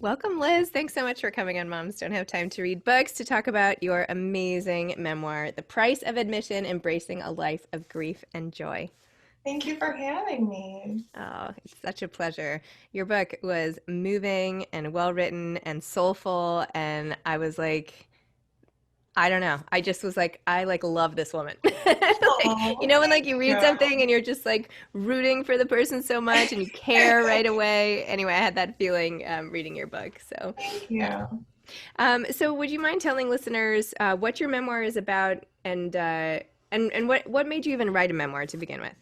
Welcome, Liz. Thanks so much for coming on Moms Don't Have Time to Read Books to talk about your amazing memoir, The Price of Admission: Embracing a Life of Grief and Joy. Thank you for having me. Oh, it's such a pleasure. Your book was moving and well written and soulful, and I was like, I don't know. I just was like, I like love this woman. Like, Oh, when thank like you read you. something and you're just like rooting for the person so much and you care right away. Anyway, I had that feeling reading your book. So, Thank yeah. you. So would you mind telling listeners what your memoir is about and what made you even write a memoir to begin with?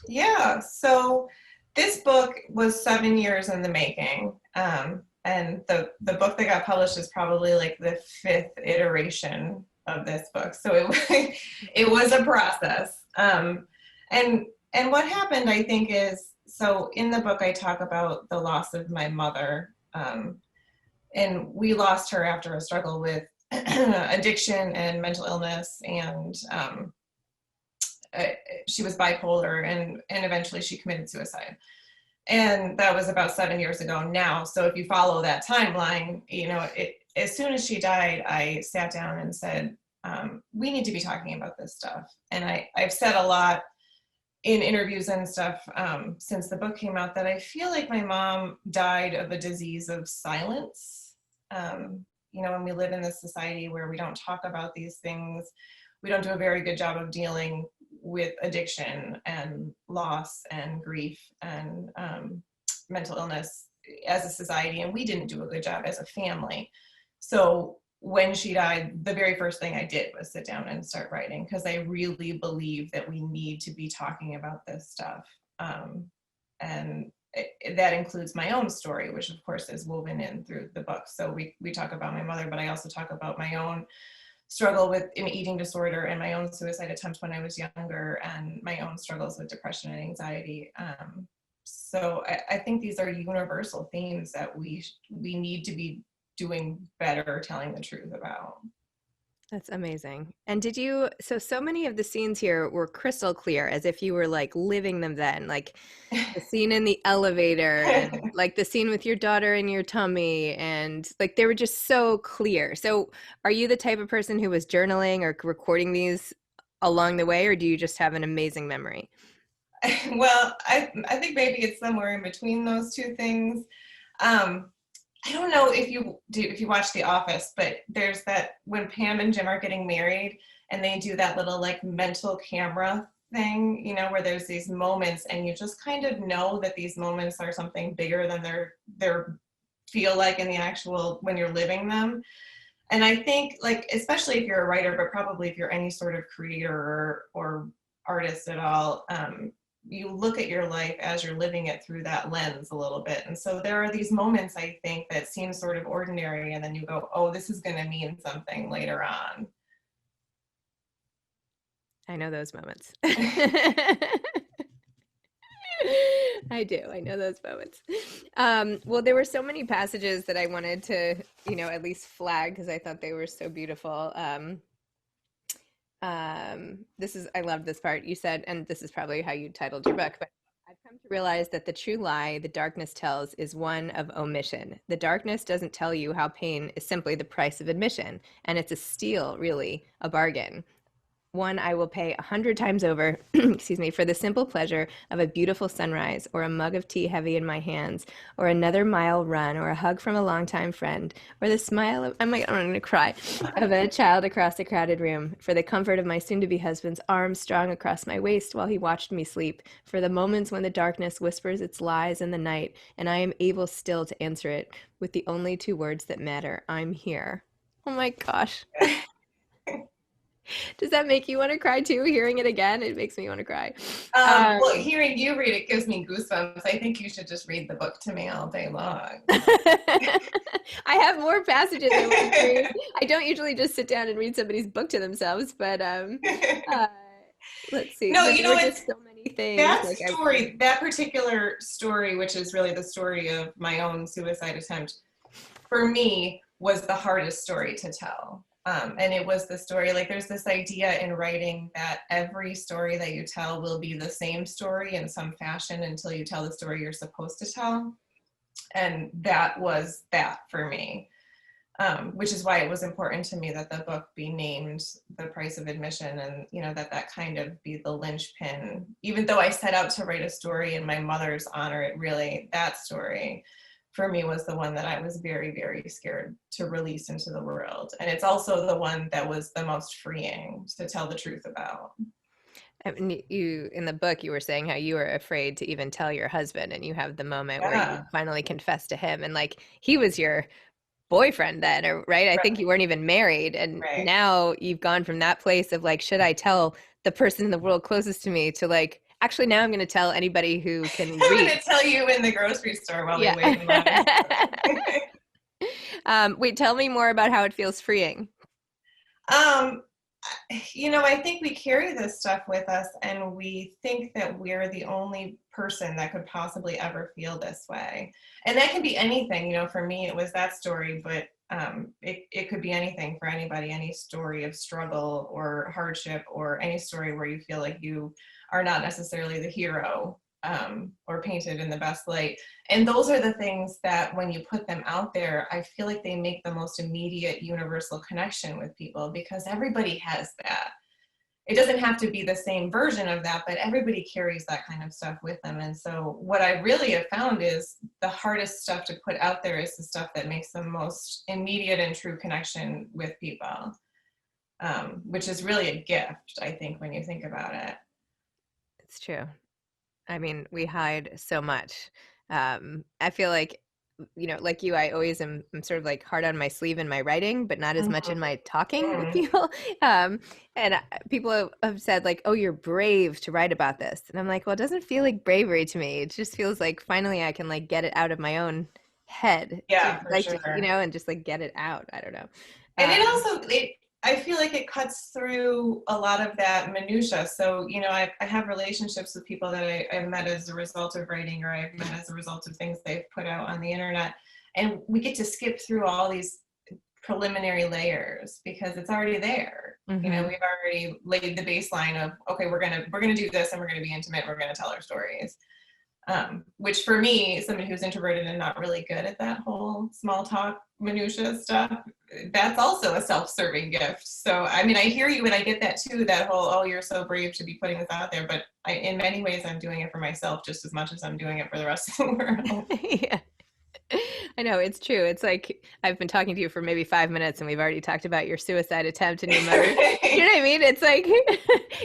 Yeah, so this book was 7 years in the making. And the book that got published is probably like the fifth iteration of this book. So it was a process. And and what happened, I think, is so in the book I talk about the loss of my mother. And we lost her after a struggle with addiction and mental illness, and uh, she was bipolar, and eventually she committed suicide. And that was about 7 years ago now. So if you follow that timeline, as soon as she died, I sat down and said, we need to be talking about this stuff. And I've said a lot in interviews and stuff since the book came out that I feel like my mom died of a disease of silence. When we live in this society where we don't talk about these things, we don't do a very good job of dealing with addiction and loss and grief and mental illness as a society, and we didn't do a good job as a family. So when she died, the very first thing I did was sit down and start writing, because I really believe that we need to be talking about this stuff. And that includes my own story, which of course is woven in through the book. So we talk about my mother, but I also talk about my own struggle with an eating disorder and my own suicide attempt when I was younger, and my own struggles with depression and anxiety. So I think these are universal themes that we need to be doing better telling the truth about. That's amazing. And so many of the scenes here were crystal clear, as if you were like living them then, like the scene in the elevator and like the scene with your daughter in your tummy, and like they were just so clear. So are you the type of person who was journaling or recording these along the way, or do you just have an amazing memory? Well, I think maybe it's somewhere in between those two things. Um, I don't know if you watch The Office, but there's that when Pam and Jim are getting married and they do that little like mental camera thing, where there's these moments and you just kind of know that these moments are something bigger than they're feel like in the actual when you're living them. And I think, like, especially if you're a writer, but probably if you're any sort of creator or artist at all, you look at your life as you're living it through that lens a little bit. And so there are these moments, I think, that seem sort of ordinary, and then you go, oh, this is going to mean something later on. I know those moments. I do. I know those moments. Well, there were so many passages that I wanted to, at least flag because I thought they were so beautiful. I loved this part. You said, and this is probably how you titled your book, but I've come to realize that the true lie the darkness tells is one of omission. The darkness doesn't tell you how pain is simply the price of admission, and it's a steal, really, a bargain. One I will pay 100 times over, excuse me, for the simple pleasure of a beautiful sunrise, or a mug of tea heavy in my hands, or another mile run, or a hug from a longtime friend, or the smile of, I'm going to cry, of a child across a crowded room, for the comfort of my soon-to-be husband's arm strung across my waist while he watched me sleep, for the moments when the darkness whispers its lies in the night, and I am able still to answer it with the only two words that matter: I'm here. Oh my gosh. Does that make you want to cry too? Hearing it again, it makes me want to cry. Well, hearing you read it gives me goosebumps. I think you should just read the book to me all day long. I have more passages I want to read. I don't usually just sit down and read somebody's book to themselves, but uh, let's see. No, But there were it's just so many things. that story, that particular story, which is really the story of my own suicide attempt, for me was the hardest story to tell. And it was the story, like there's this idea in writing that every story that you tell will be the same story in some fashion until you tell the story you're supposed to tell. And that was that for me, which is why it was important to me that the book be named The Price of Admission, and that kind of be the linchpin. Even though I set out to write a story in my mother's honor, it really, that story for me was the one that I was very, very scared to release into the world. And it's also the one that was the most freeing to tell the truth about. I mean, you in the book, you were saying how you were afraid to even tell your husband, and you have the moment where you Yeah, finally confess to him, and like he was your boyfriend then, or right? I think right, you weren't even married, and right. now you've gone from that place of like, should I tell the person in the world closest to me to like, actually now I'm going to tell anybody who can I'm read. going to tell you in the grocery store while we Yeah. wait in line. Wait, tell me more about how it feels freeing. um, I think we carry this stuff with us, and we think that we're the only person that could possibly ever feel this way. And that can be anything. For me, it was that story, but it could be anything for anybody, any story of struggle or hardship, or any story where you feel like you are not necessarily the hero, or painted in the best light. And those are the things that when you put them out there, I feel like they make the most immediate universal connection with people, because everybody has that. It doesn't have to be the same version of that, but everybody carries that kind of stuff with them. And so what I really have found is the hardest stuff to put out there is the stuff that makes the most immediate and true connection with people, which is really a gift, I think, when you think about it. It's true. I mean, we hide so much. I feel like, like you, I always am I'm sort of like hard on my sleeve in my writing, but not as much in Mhm. my talking with Mhm. people. Um, and people have said like, "Oh, you're brave to write about this," and I'm like, "Well, it doesn't feel like bravery to me. It just feels like finally I can like get it out of my own head, to Yeah, for like, sure. and just like get it out. I don't know." And it Um, also, I feel like it cuts through a lot of that minutia. So, I have relationships with people that I've met as a result of writing, or I've met as a result of things they've put out on the internet. And we get to skip through all these preliminary layers because it's already there. mhm. We've already laid the baseline of, okay, we're gonna do this, and we're gonna be intimate, we're gonna tell our stories. Which for me, somebody who's introverted and not really good at that whole small talk minutia stuff, that's also a self-serving gift. So I mean, I hear you, and I get that too, that whole, oh, you're so brave to be putting this out there, but in many ways I'm doing it for myself just as much as I'm doing it for the rest of the world. Yeah. I know it's true. It's like I've been talking to you for maybe 5 minutes and we've already talked about your suicide attempt and your mother. You know what I mean? It's like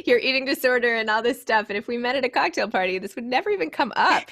your eating disorder and all this stuff. And if we met at a cocktail party, this would never even come up.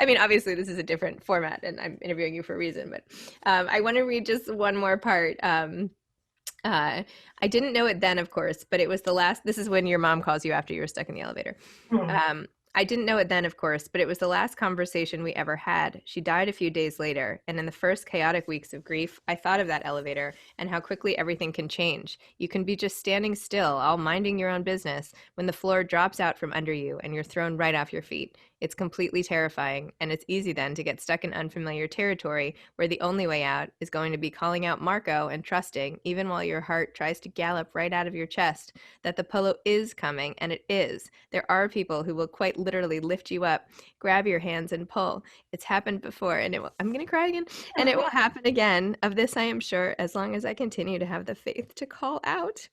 I mean, obviously, this is a different format and I'm interviewing you for a reason, but I want to read just one more part. Uh, I didn't know it then, of course, but it was the last. This is when your mom calls you after you were stuck in the elevator. Hmm. I didn't know it then, of course, but it was the last conversation we ever had. She died a few days later, and in the first chaotic weeks of grief, I thought of that elevator and how quickly everything can change. You can be just standing still, all minding your own business, when the floor drops out from under you and you're thrown right off your feet. It's completely terrifying, and it's easy then to get stuck in unfamiliar territory where the only way out is going to be calling out Marco and trusting, even while your heart tries to gallop right out of your chest, that the polo is coming, and it is. There are people who will quite literally lift you up, grab your hands, and pull. It's happened before, and I'm going to cry again, and it will happen again. Of this, I am sure, as long as I continue to have the faith to call out.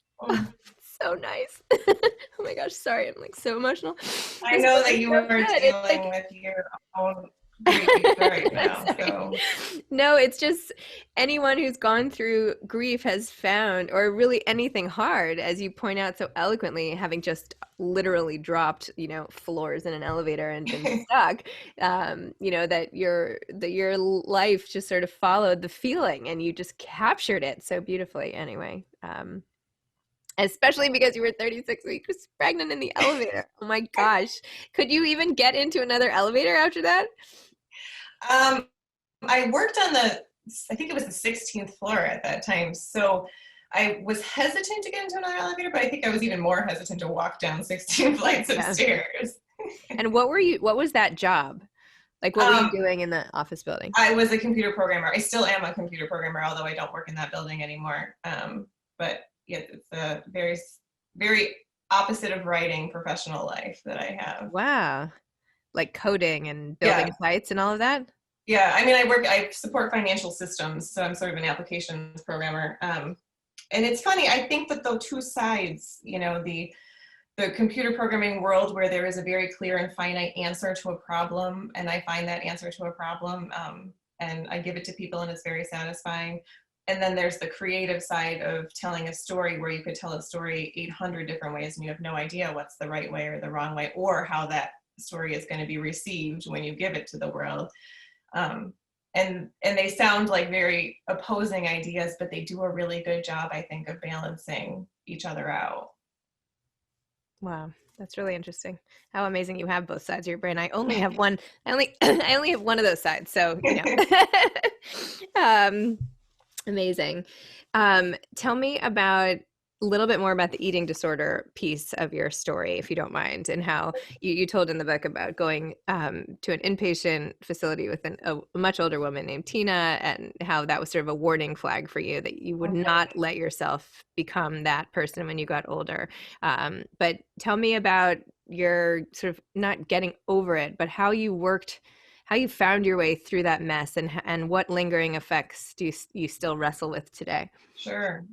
So nice. Oh my gosh, sorry, I'm like so emotional. I This know book that is you so are good. It's dealing like with your own grief right now, sorry. so. No, it's just anyone who's gone through grief has found, or really anything hard, as you point out so eloquently, having just literally dropped, floors in an elevator and been stuck, that your life just sort of followed the feeling and you just captured it so beautifully anyway. Especially because you were 36 weeks pregnant in the elevator. Oh my gosh. Could you even get into another elevator after that? um, I worked on I think it was the 16th floor at that time. So I was hesitant to get into another elevator, but I think I was even more hesitant to walk down 16 flights of Yeah. stairs. And what was that job? Like, what were you Um, doing in the office building? I was a computer programmer. I still am a computer programmer, although I don't work in that building anymore. But yeah, it's a very, very opposite of writing professional life that I have. Wow. Like coding and building Yeah, sites and all of that? Yeah, I mean, I support financial systems, so I'm sort of an applications programmer. And it's funny, I think that the two sides, you know, the computer programming world where there is a very clear and finite answer to a problem, and I find that answer to a problem, and I give it to people and it's very satisfying. And then there's the creative side of telling a story where you could tell a story 800 different ways and you have no idea what's the right way or the wrong way, or how that story is going to be received when you give it to the world. Um, and they sound like very opposing ideas, but they do a really good job, I think, of balancing each other out. Wow, that's really interesting. How amazing you have both sides of your brain. I only have one. I only I only have one of those sides. So, you know. Amazing. Tell me about a little bit more about the eating disorder piece of your story, if you don't mind, and how you told in the book about going to an inpatient facility with a much older woman named Tina, and how that was sort of a warning flag for you that you would not let yourself become that person when you got older. But tell me about your sort of not getting over it, but how you worked, how you found your way through that mess, and what lingering effects do you still wrestle with today? Sure.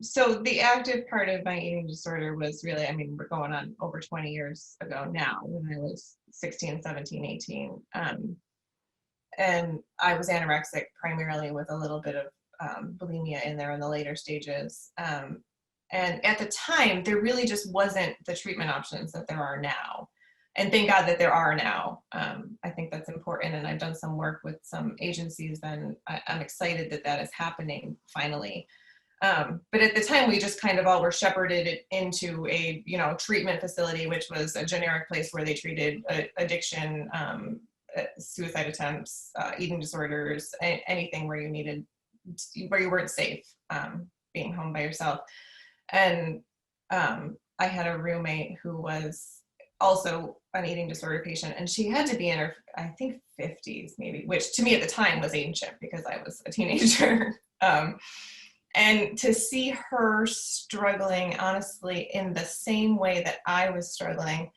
So the active part of my eating disorder was really, I mean, we're going on over 20 years ago now, when I was 16, 17, 18. And I was anorexic primarily with a little bit of bulimia in there in the later stages. And at the time, there really just wasn't the treatment options that there are now. And thank God that there are now. I think that's important. And I've done some work with some agencies, and I'm excited that that is happening finally. But at the time, we just kind of all were shepherded into a, you know, treatment facility, which was a generic place where they treated addiction, suicide attempts, eating disorders, anything where you needed, where you weren't safe, being home by yourself. And I had a roommate who was also an eating disorder patient, and she had to be in her, I think, 50s maybe, which to me at the time was ancient because I was a teenager. And to see her struggling, honestly, in the same way that I was struggling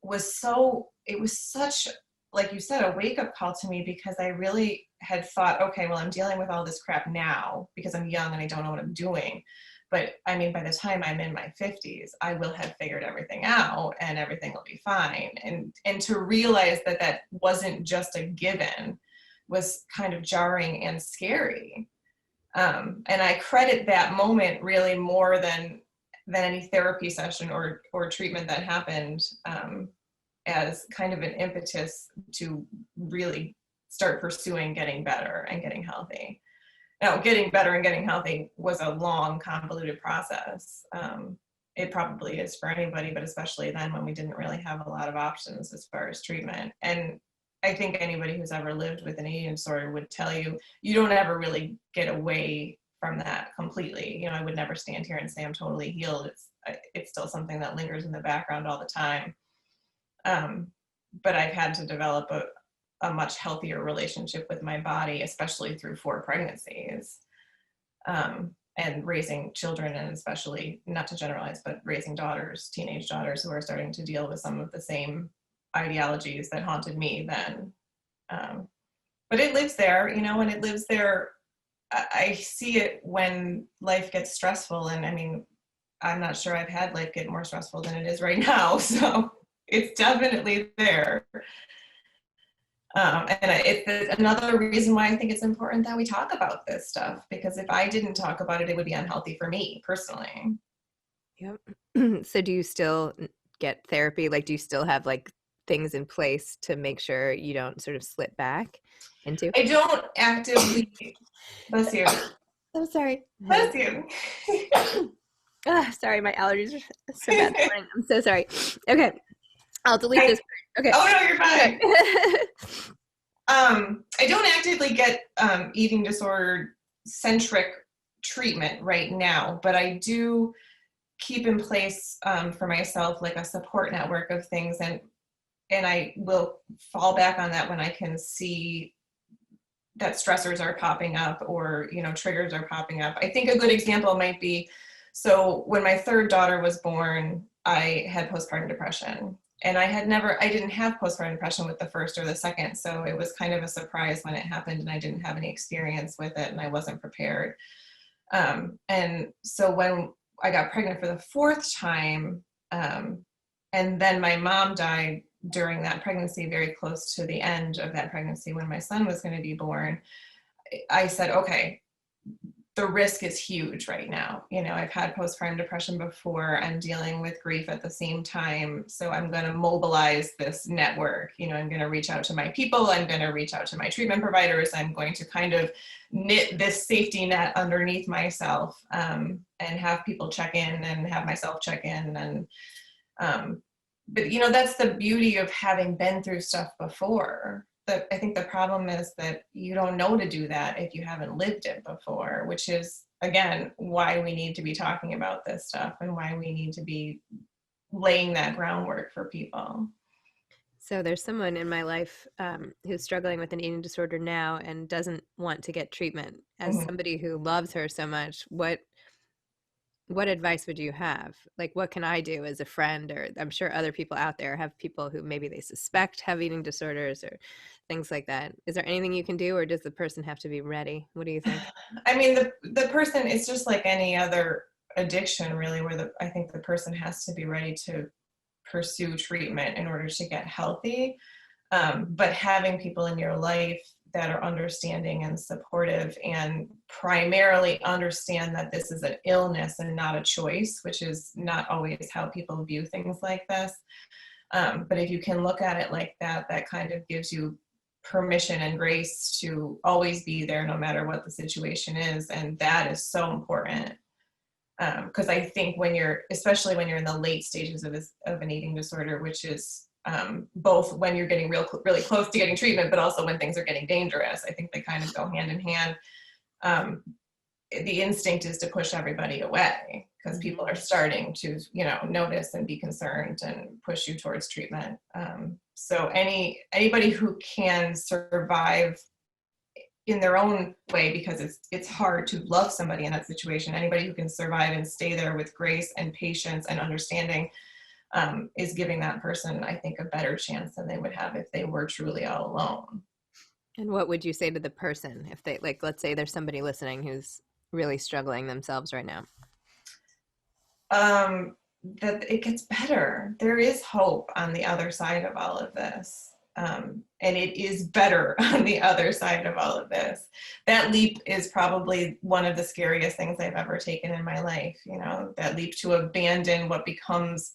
was so, it was such, like you said, a wake up call to me, because I really had thought, okay, well, I'm dealing with all this crap now because I'm young and I don't know what I'm doing. But I mean, by the time I'm in my 50s, I will have figured everything out and everything will be fine. And to realize that that wasn't just a given was kind of jarring and scary. And I credit that moment really more than any therapy session or treatment that happened, as kind of an impetus to really start pursuing getting better and getting healthy. Now, getting better and getting healthy was a long, convoluted process. It probably is for anybody, but especially then when we didn't really have a lot of options as far as treatment. And I think anybody who's ever lived with an eating disorder would tell you, you don't ever really get away from that completely. You know, I would never stand here and say I'm totally healed. It's still something that lingers in the background all the time. But I've had to develop a much healthier relationship with my body, especially through 4 pregnancies, and raising children, and especially, not to generalize, but raising daughters, teenage daughters who are starting to deal with some of the same ideologies that haunted me then. But it lives there, you know, and it lives there. I see it when life gets stressful. And I mean, I'm not sure I've had life get more stressful than it is right now. So it's definitely there. And it's another reason why I think it's important that we talk about this stuff, because if I didn't talk about it, it would be unhealthy for me personally. Yep. So do you still get therapy? Like, do you still have like things in place to make sure you don't sort of slip back into? I don't actively, bless you. I'm sorry. Bless you. Sorry, my allergies are so bad. I'm so sorry. Okay. I'll delete this. Okay. Oh no, you're fine. I don't actively get eating disorder centric treatment right now, but I do keep in place for myself like a support network of things, and I will fall back on that when I can see that stressors are popping up, or, you know, triggers are popping up. I think a good example might be, so when my 3rd daughter was born, I had postpartum depression. And I didn't have postpartum depression with the first or the second. So it was kind of a surprise when it happened, and I didn't have any experience with it and I wasn't prepared. And so when I got pregnant for the fourth time, and then my mom died during that pregnancy, very close to the end of that pregnancy when my son was going to be born, I said, okay, the risk is huge right now. You know, I've had postpartum depression before. I'm dealing with grief at the same time. So I'm going to mobilize this network. You know, I'm going to reach out to my people. I'm going to reach out to my treatment providers. I'm going to kind of knit this safety net underneath myself, and have people check in and have myself check in. And, but, you know, that's the beauty of having been through stuff before. I think the problem is that you don't know to do that if you haven't lived it before, which is, again, why we need to be talking about this stuff and why we need to be laying that groundwork for people. So there's someone in my life who's struggling with an eating disorder now and doesn't want to get treatment. As Mm-hmm. somebody who loves her so much, what advice would you have? Like, what can I do as a friend? Or I'm sure other people out there have people who maybe they suspect have eating disorders or things like that. Is there anything you can do, or does the person have to be ready? What do you think? I mean, the person, it's just like any other addiction, really, where I think the person has to be ready to pursue treatment in order to get healthy. But having people in your life that are understanding and supportive and primarily understand that this is an illness and not a choice, which is not always how people view things like this. But if you can look at it like that, that kind of gives you permission and grace to always be there no matter what the situation is. And that is so important. Because I think especially when you're in the late stages of an eating disorder, which is both when you're getting really close to getting treatment, but also when things are getting dangerous. I think they kind of go hand in hand. The instinct is to push everybody away because people are starting to, you know, notice and be concerned and push you towards treatment. So anybody who can survive in their own way, because it's hard to love somebody in that situation. Anybody who can survive and stay there with grace and patience and understanding is giving that person, I think, a better chance than they would have if they were truly all alone. And what would you say to the person if they, like, let's say there's somebody listening who's really struggling themselves right now? That it gets better. There is hope on the other side of all of this. And it is better on the other side of all of this. That leap is probably one of the scariest things I've ever taken in my life. You know, that leap to abandon what becomes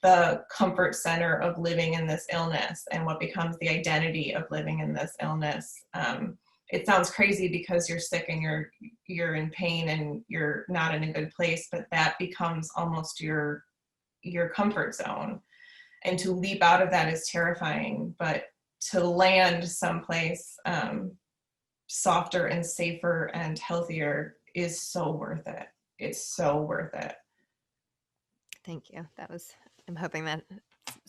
the comfort center of living in this illness and what becomes the identity of living in this illness. It sounds crazy because you're sick and you're in pain and you're not in a good place, but that becomes almost your comfort zone. And to leap out of that is terrifying, but to land someplace softer and safer and healthier is so worth it. It's so worth it. Thank you. I'm hoping that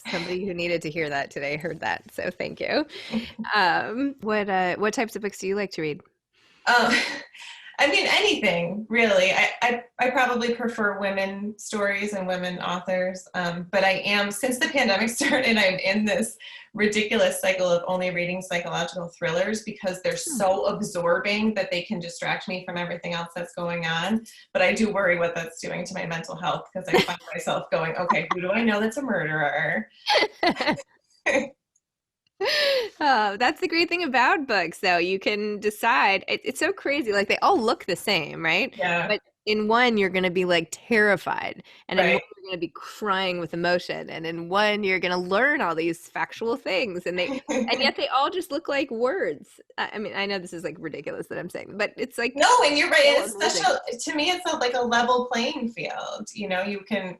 somebody who needed to hear that today heard that. So thank you. What types of books do you like to read? I mean, anything really. I probably prefer women stories and women authors, but since the pandemic started, I'm in this ridiculous cycle of only reading psychological thrillers because they're so absorbing that they can distract me from everything else that's going on. But I do worry what that's doing to my mental health because I find myself going, okay, who do I know that's a murderer? Oh, that's the great thing about books, though. You can decide. It's so crazy. Like they all look the same, right? Yeah, But in one, you're going to be like terrified, and in one, right. you're going to be crying with emotion, and in one, you're going to learn all these factual things, and yet they all just look like words. I mean, I know this is like ridiculous that I'm saying, but it's like No, and you're right. so It's amazing. to me, it's not like a level playing field. You know, you can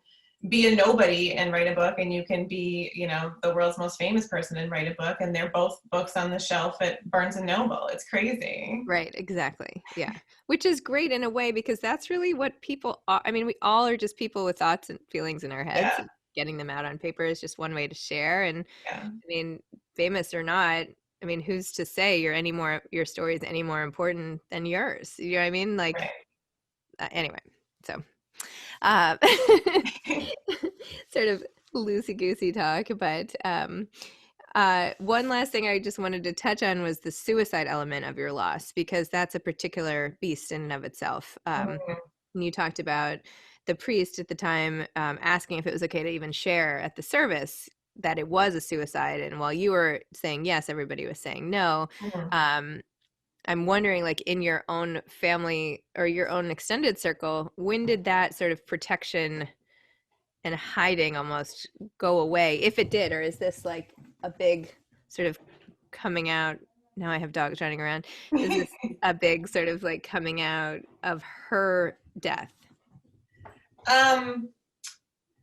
be a nobody and write a book, and you can be, you know, the world's most famous person and write a book, and they're both books on the shelf at Barnes and Noble. It's crazy. Right, exactly. Yeah. Which is great in a way because that's really what people are. I mean, we all are just people with thoughts and feelings in our heads. Yeah, And getting them out on paper is just one way to share. And yeah, I mean, famous or not, I mean, who's to say your story is any more important than yours? You know what I mean? Like, right. anyway, so uh, sort of loosey-goosey talk, but one last thing I just wanted to touch on was the suicide element of your loss, because that's a particular beast in and of itself. Mhm. And you talked about the priest at the time asking if it was okay to even share at the service that it was a suicide, and while you were saying yes, everybody was saying no. Mhm. Um, I'm wondering, like, in your own family or your own extended circle, when did that sort of protection and hiding almost go away, if it did? Or is this like a big sort of coming out? Now I have dogs running around. Is this a big sort of like coming out of her death? um,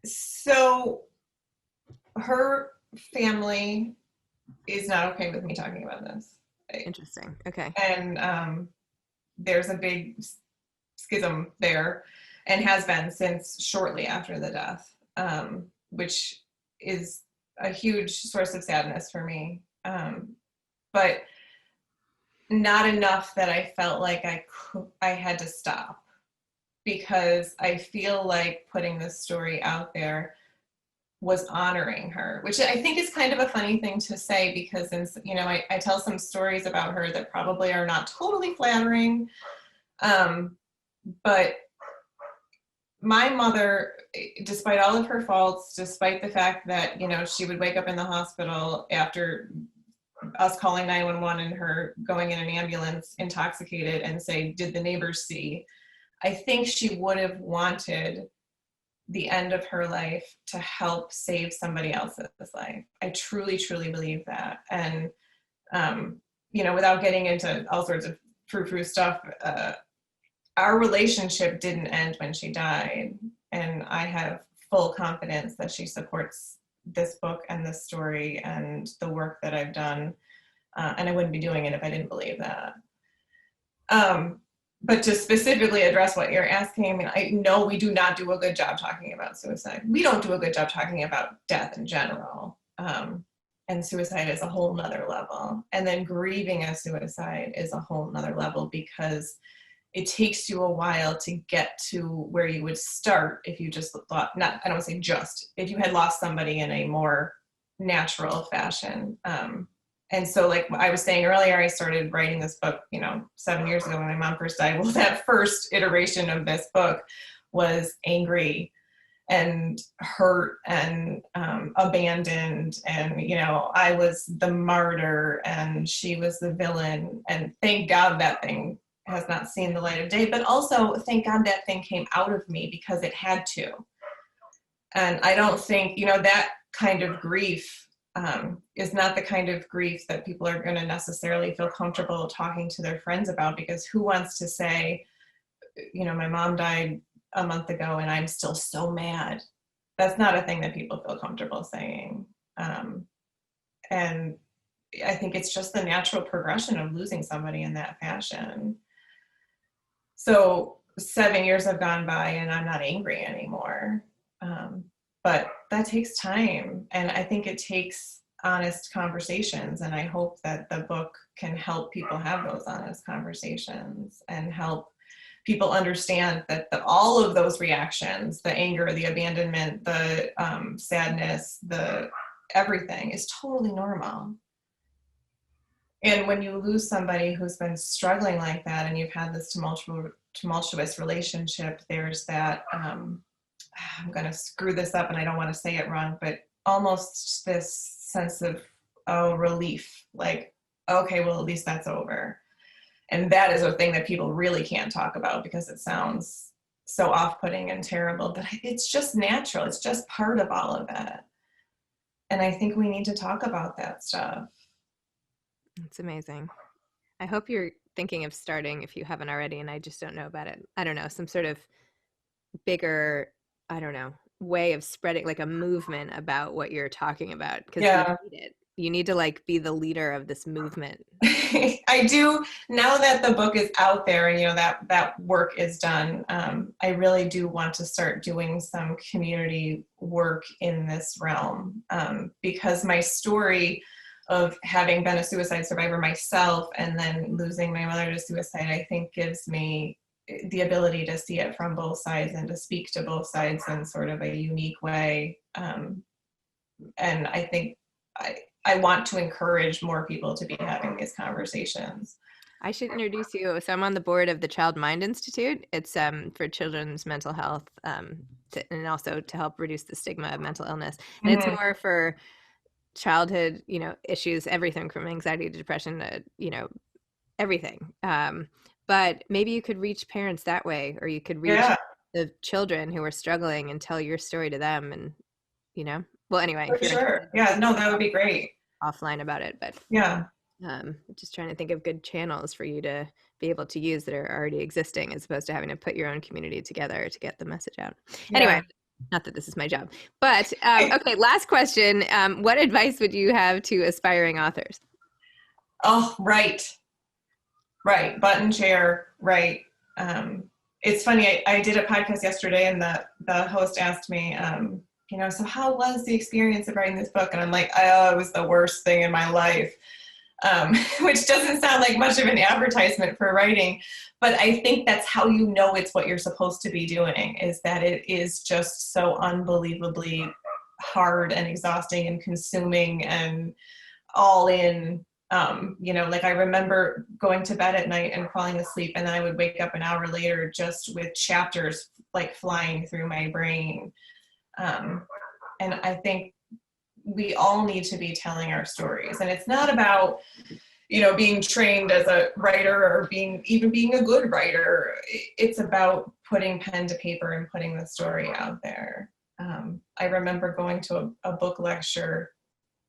so her family is not okay with me talking about this. Interesting. Okay. And there's a big schism there and has been since shortly after the death, which is a huge source of sadness for me. But not enough that I felt like I had to stop, because I feel like putting this story out there was honoring her, which I think is kind of a funny thing to say, because I tell some stories about her that probably are not totally flattering. But my mother, despite all of her faults, despite the fact that, she would wake up in the hospital after us calling 911 and her going in an ambulance intoxicated and say, "Did the neighbors see?" I think she would have wanted the end of her life to help save somebody else's life. I truly, truly believe that. And, without getting into all sorts of frou-frou stuff, our relationship didn't end when she died. And I have full confidence that she supports this book and this story and the work that I've done. And I wouldn't be doing it if I didn't believe that. But to specifically address what you're asking, I mean, I know we do not do a good job talking about suicide. We don't do a good job talking about death in general. And suicide is a whole nother level. And then grieving a suicide is a whole nother level, because it takes you a while to get to where you would start if you just thought, I don't want to say just, if you had lost somebody in a more natural fashion. And so, like I was saying earlier, I started writing this book, 7 years ago when my mom first died. Well, that first iteration of this book was angry and hurt and abandoned. And, I was the martyr and she was the villain. And thank God that thing has not seen the light of day. But also, thank God that thing came out of me, because it had to. And I don't think, that kind of grief is not the kind of grief that people are going to necessarily feel comfortable talking to their friends about, because who wants to say, my mom died a month ago and I'm still so mad? That's not a thing that people feel comfortable saying. And I think it's just the natural progression of losing somebody in that fashion. So 7 years have gone by and I'm not angry anymore. But that takes time. And I think it takes honest conversations. And I hope that the book can help people have those honest conversations and help people understand that all of those reactions, the anger, the abandonment, the sadness, the everything is totally normal. And when you lose somebody who's been struggling like that and you've had this tumultuous relationship, there's that, I'm going to screw this up and I don't want to say it wrong, but almost this sense of, relief, like, okay, well, at least that's over. And that is a thing that people really can't talk about because it sounds so off-putting and terrible, but it's just natural. It's just part of all of it. And I think we need to talk about that stuff. It's amazing. I hope you're thinking of starting, if you haven't already, and I just don't know about it. I don't know, some sort of bigger, I don't know, way of spreading, like a movement about what you're talking about, because Yeah. you need it. You need to like be the leader of this movement. I do, now that the book is out there and that work is done, I really do want to start doing some community work in this realm, because my story of having been a suicide survivor myself and then losing my mother to suicide, I think gives me the ability to see it from both sides and to speak to both sides in sort of a unique way. And I think I want to encourage more people to be having these conversations. I should introduce you. So I'm on the board of the Child Mind Institute. It's for children's mental health, and also to help reduce the stigma of mental illness. And it's Mm-hmm. more for childhood, issues, everything from anxiety to depression to, everything. But maybe you could reach parents that way, or you could reach Yeah, the children who are struggling and tell your story to them. And, well, anyway, for if you're sure. interested, Yeah, no, that would be great. offline about it. But Yeah. just trying to think of good channels for you to be able to use that are already existing, as opposed to having to put your own community together to get the message out. Anyway, Yeah. not that this is my job, but okay. Last question: what advice would you have to aspiring authors? Oh, right. Right. Button chair. Right. Um, it's funny. I did a podcast yesterday, and the host asked me, so how was the experience of writing this book? And I'm like, oh, it was the worst thing in my life. Which doesn't sound like much of an advertisement for writing, but I think that's how you know it's what you're supposed to be doing, is that it is just so unbelievably hard and exhausting and consuming and all in. Like I remember going to bed at night and falling asleep, and then I would wake up an hour later just with chapters like flying through my brain. And I think we all need to be telling our stories, and it's not about being trained as a writer or being a good writer. It's about putting pen to paper and putting the story out there. I remember going to a book lecture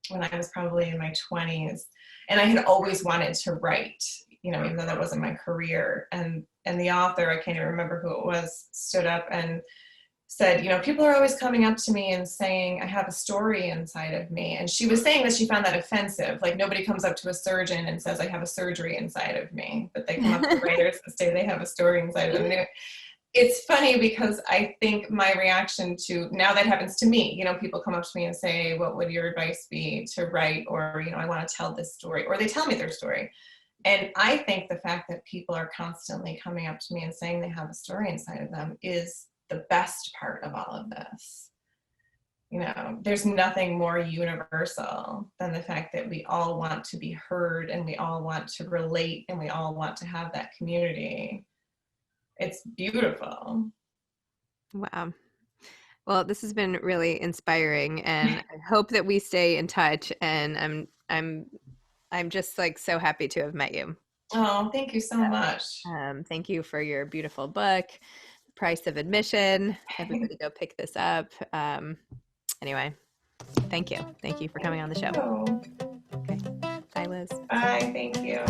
when I was probably in my 20s, and I had always wanted to write, even though that wasn't my career. And the author, I can't even remember who it was, stood up and said, people are always coming up to me and saying I have a story inside of me. And she was saying that she found that offensive. Like, nobody comes up to a surgeon and says I have a surgery inside of me, but they come up to writers and say they have a story inside of them. And it's funny because I think my reaction to, now that happens to me, people come up to me and say, what would your advice be to write? Or, I want to tell this story, or they tell me their story. And I think the fact that people are constantly coming up to me and saying they have a story inside of them is the best part of all of this. There's nothing more universal than the fact that we all want to be heard, and we all want to relate, and we all want to have that community. It's beautiful. Wow. Well, this has been really inspiring, and I hope that we stay in touch. And I'm just like so happy to have met you. Oh, thank you so much. Thank you for your beautiful book, Price of Admission. Everybody go pick this up. Anyway, thank you. Thank you for coming on the show. Oh, Okay. Bye, Liz. bye. Thank you.